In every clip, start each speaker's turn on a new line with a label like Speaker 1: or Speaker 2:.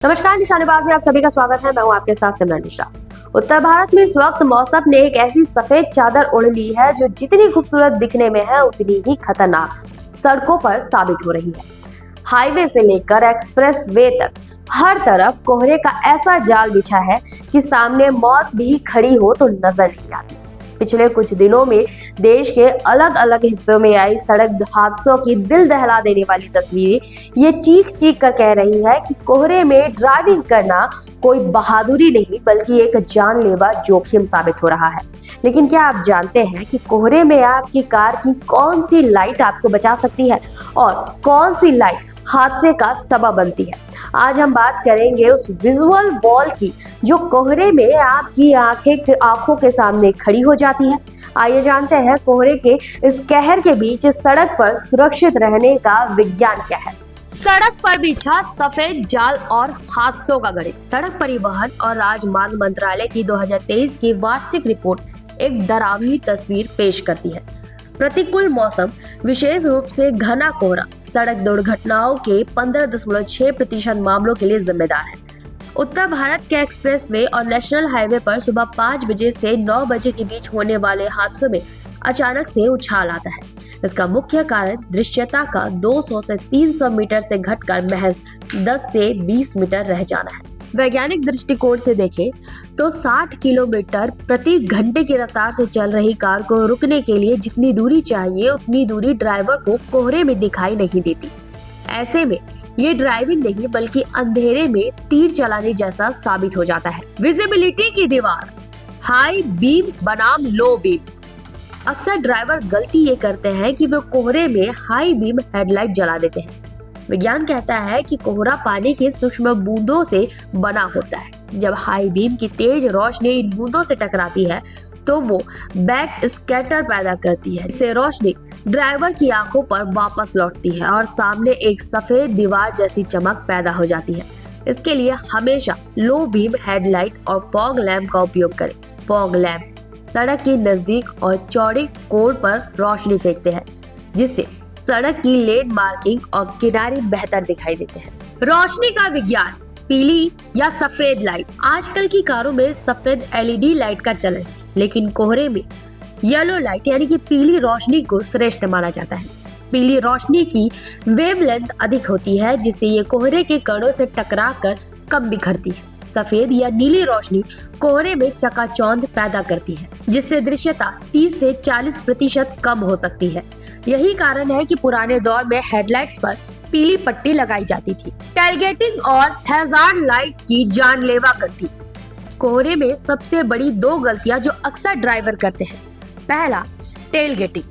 Speaker 1: नमस्कार, निशानेबाज में आप सभी का स्वागत है। मैं हूं आपके साथ सिमरन निशा। उत्तर भारत में इस वक्त मौसम ने एक ऐसी सफेद चादर ओढ़ ली है जो जितनी खूबसूरत दिखने में है उतनी ही खतरनाक सड़कों पर साबित हो रही है। हाईवे से लेकर एक्सप्रेस वे तक हर तरफ कोहरे का ऐसा जाल बिछा है कि सामने मौत भी खड़ी हो तो नजर नहीं आती। पिछले कुछ दिनों में देश के अलग अलग हिस्सों में आई सड़क हादसों की दिल दहला देने वाली तस्वीरें ये चीख चीख कर कह रही है कि कोहरे में ड्राइविंग करना कोई बहादुरी नहीं बल्कि एक जानलेवा जोखिम साबित हो रहा है। लेकिन क्या आप जानते हैं कि कोहरे में आपकी कार की कौन सी लाइट आपको बचा सकती है और कौन सी लाइट हादसे का सबब बनती है? आज हम बात करेंगे उस विजुअल वॉल की जो कोहरे में आपकी आंखों के सामने खड़ी हो जाती है। आइए जानते हैं कोहरे के इस कहर के बीच सड़क पर सुरक्षित रहने का विज्ञान क्या है। सड़क पर बिछा सफेद जाल और हादसों का गणित। सड़क परिवहन और राजमार्ग मंत्रालय की 2023 की वार्षिक रिपोर्ट एक डरावनी तस्वीर पेश करती है। प्रतिकूल मौसम, विशेष रूप से घना कोहरा, सड़क दुर्घटनाओं के 15.6% मामलों के लिए जिम्मेदार है। उत्तर भारत के एक्सप्रेसवे और नेशनल हाईवे पर सुबह 5 बजे से 9 बजे के बीच होने वाले हादसों में अचानक से उछाल आता है। इसका मुख्य कारण दृश्यता का 200 से 300 मीटर से घटकर महज 10 से 20 मीटर रह जाना है। वैज्ञानिक दृष्टिकोण से देखें तो 60 किलोमीटर प्रति घंटे की रफ्तार से चल रही कार को रुकने के लिए जितनी दूरी चाहिए उतनी दूरी ड्राइवर को कोहरे में दिखाई नहीं देती। ऐसे में ये ड्राइविंग नहीं बल्कि अंधेरे में तीर चलाने जैसा साबित हो जाता है। विजिबिलिटी की दीवार, हाई बीम बनाम लो बीम। अक्सर ड्राइवर गलती ये करते हैं कि वे कोहरे में हाई बीम हेडलाइट जला देते हैं। विज्ञान कहता है कि कोहरा पानी की सूक्ष्म बूंदों से बना होता है। जब हाई बीम की तेज रोशनी इन बूंदों से टकराती है तो वो बैक स्कैटर पैदा करती है। इससे रोशनी ड्राइवर की आंखों पर वापस लौटती है और सामने एक सफेद दीवार जैसी चमक पैदा हो जाती है। इसके लिए हमेशा लो बीम हेडलाइट और फॉग लैंप का उपयोग करें। फॉग लैंप सड़क के नजदीक और चौड़े कोण पर रोशनी फेंकते हैं जिससे सड़क की लेन मार्किंग और किनारे बेहतर दिखाई देते हैं। रोशनी का विज्ञान, पीली या सफेद लाइट। आजकल की कारों में सफेद एलईडी लाइट का चलन है, लेकिन कोहरे में येलो लाइट यानी कि पीली रोशनी को श्रेष्ठ माना जाता है। पीली रोशनी की वेवलेंथ अधिक होती है जिससे ये कोहरे के कणों से टकराकर कम बिखरती है। सफेद या नीली रोशनी कोहरे में चकाचौंध पैदा करती है जिससे दृश्यता 30 से 40% कम हो सकती है। यही कारण है कि पुराने दौर में हेडलाइट्स पर पीली पट्टी लगाई जाती थी। टेलगेटिंग और हैजार्ड लाइट की जानलेवा गलती। कोहरे में सबसे बड़ी 2 गलतियां जो अक्सर ड्राइवर करते हैं। पहला, टेलगेटिंग।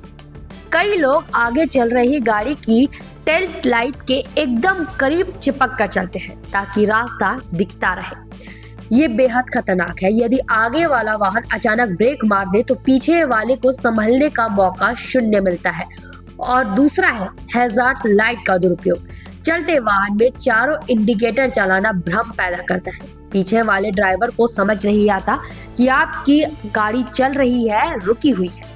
Speaker 1: कई लोग आगे चल रही गाड़ी की टेल लाइट के एकदम करीब चिपक कर चलते हैं ताकि रास्ता दिखता रहे। ये बेहद खतरनाक है। यदि आगे वाला वाहन अचानक ब्रेक मार दे तो पीछे वाले को संभलने का मौका शून्य मिलता है। और दूसरा है हैजार्ड लाइट का दुरुपयोग। चलते वाहन में चारों इंडिकेटर चलाना भ्रम पैदा करता है। पीछे वाले ड्राइवर को समझ नहीं आता कि आपकी गाड़ी चल रही है, रुकी हुई है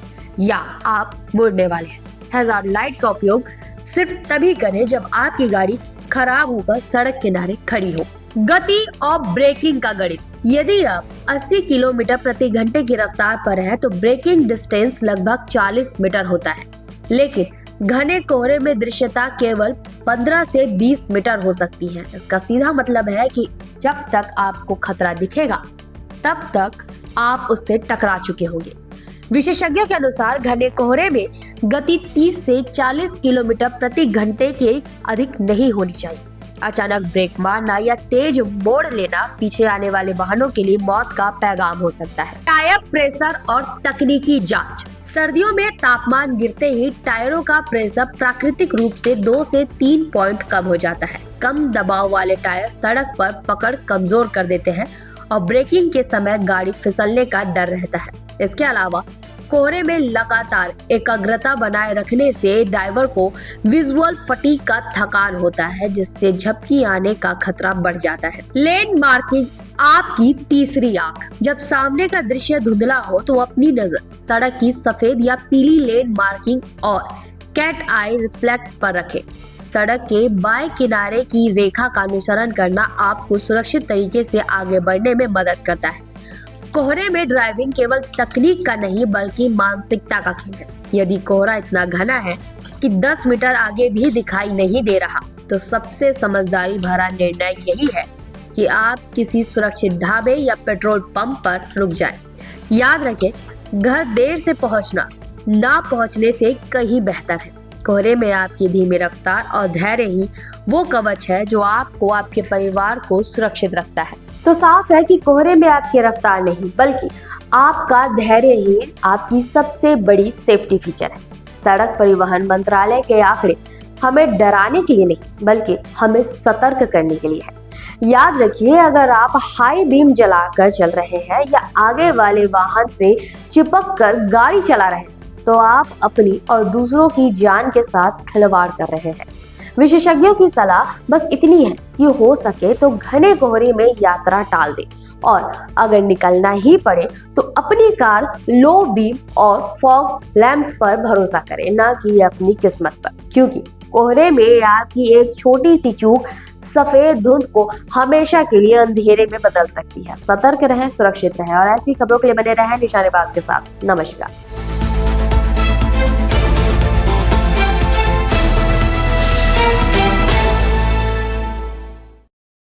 Speaker 1: या आप मुड़ने वाले हैं। हैजार्ड लाइट का उपयोग सिर्फ तभी करें जब आपकी गाड़ी खराब होकर सड़क किनारे खड़ी हो। गति और ब्रेकिंग का गणित। यदि आप 80 किलोमीटर प्रति घंटे की रफ्तार पर है तो ब्रेकिंग डिस्टेंस लगभग 40 मीटर होता है, लेकिन घने कोहरे में दृश्यता केवल 15 से 20 मीटर हो सकती है। इसका सीधा मतलब है कि जब तक आपको खतरा दिखेगा तब तक आप उससे टकरा चुके होंगे। विशेषज्ञों के अनुसार घने कोहरे में गति 30 से 40 किलोमीटर प्रति घंटे के अधिक नहीं होनी चाहिए। अचानक ब्रेक मारना या तेज मोड़ लेना पीछे आने वाले वाहनों के लिए मौत का पैगाम हो सकता है। टायर प्रेशर और तकनीकी जांच। सर्दियों में तापमान गिरते ही टायरों का प्रेशर प्राकृतिक रूप से 2 से 3 पॉइंट कम हो जाता है। कम दबाव वाले टायर सड़क पर पकड़ कमजोर कर देते हैं और ब्रेकिंग के समय गाड़ी फिसलने का डर रहता है। इसके अलावा कोहरे में लगातार एकाग्रता बनाए रखने से ड्राइवर को विजुअल फटीग का थकान होता है जिससे झपकी आने का खतरा बढ़ जाता है। लेन मार्किंग, आपकी तीसरी आंख। जब सामने का दृश्य धुंधला हो तो अपनी नजर सड़क की सफेद या पीली लेन मार्किंग और कैट आई रिफ्लेक्ट पर रखें। सड़क के बाएं किनारे की रेखा का अनुसरण करना आपको सुरक्षित तरीके से आगे बढ़ने में मदद करता है। कोहरे में ड्राइविंग केवल तकनीक का नहीं बल्कि मानसिकता का खेल है। यदि कोहरा इतना घना है कि 10 मीटर आगे भी दिखाई नहीं दे रहा, तो सबसे समझदारी भरा निर्णय यही है कि आप किसी सुरक्षित ढाबे या पेट्रोल पंप पर रुक जाएं। याद रखें, घर देर से पहुंचना ना पहुंचने से कहीं बेहतर है। कोहरे में आपकी धीमी रफ्तार और धैर्य ही वो कवच है जो आपको, आपके परिवार को सुरक्षित रखता है। तो साफ है कि कोहरे में आपकी रफ्तार नहीं बल्कि आपका धैर्य ही आपकी सबसे बड़ी सेफ्टी फीचर है। सड़क परिवहन मंत्रालय के आंकड़े हमें डराने के लिए नहीं बल्कि हमें सतर्क करने के लिए है। याद रखिए, अगर आप हाई बीम जलाकर चल रहे हैं या आगे वाले वाहन से चिपक कर गाड़ी चला रहे हैं, तो आप अपनी और दूसरों की जान के साथ खिलवाड़ कर रहे हैं। विशेषज्ञों की सलाह बस इतनी है कि हो सके तो घने कोहरे में यात्रा टाल दें और अगर निकलना ही पड़े तो अपनी कार लो बीम और फॉग लैंप्स पर भरोसा करें, ना कि अपनी किस्मत पर, क्योंकि कोहरे में आपकी एक छोटी सी चूक सफेद धुंध को हमेशा के लिए अंधेरे में बदल सकती है। सतर्क रहें, सुरक्षित रहें और ऐसी खबरों के लिए बने रहें निशानेबाज के साथ। नमस्कार।